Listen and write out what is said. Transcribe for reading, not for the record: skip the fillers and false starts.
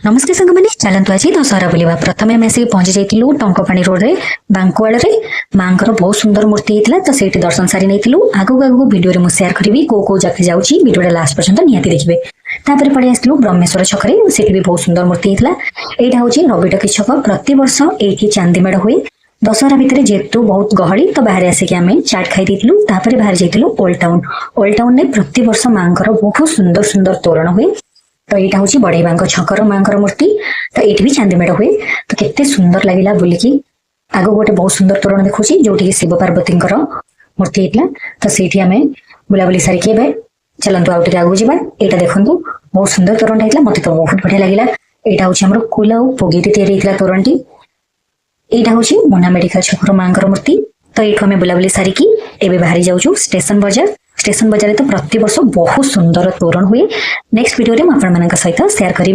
नमस्ते सांग मैंने चलतु आज दशहरा बुलवा प्रथम आम आसिक पहुंची जाइलु टंकपाणी रोड रे बांकुआड़ रे माँ बहुत सुंदर मूर्ति होता तो से दर्शन सारी नहीं आगू आगू वीडियो मैं शेयर करी कौ जगह जाऊँगी वीडियो लास्ट पर्यंत निहाती देखिए। तापर पड़े आसलु ब्रह्मेश्वर छकरे से भी बहुत सुंदर मूर्ति होता। यहाँ हूँ नबीटकी छक प्रति वर्ष ये चांदी मेढ़ हुए दशहरा भितर जेहेतु बहुत गहली तो बाहर आसिक आम चाट खाई तापर बाहर जाइलु ओल्ड टाउन में प्रति वर्ष माँ बहुत सुंदर सुंदर तोरण हुए। तो यहाँ हूँ बड़ेबा छकर माँ मूर्ति तो ये भी चांदी मेढ़ हुए तो केते सुंदर लगिला बुलिकी आग गोटे बहुत सुंदर तोरण देखुची जो शिव पार्वती मूर्ति होता तो से आम बुलाबुली सारिकी चलतु आगे आगू जावा। यहाँ देखो बहुत सुंदर तोरण होता मत तो बहुत बढ़िया लगिला। यहाँ हूँ आम कुल पोगी या तोरण टी। यहाँ हूँ मोना मेडिकल छकर माँ मूर्ति तो ये आम बुलाबुली सारिकी एवं बाहरी जाऊँ स्टेशन बजार तो प्रति वर्ष बहुत सुंदर तोरण हुए। नेक्स्ट वीडियो में सहित शेयर करी।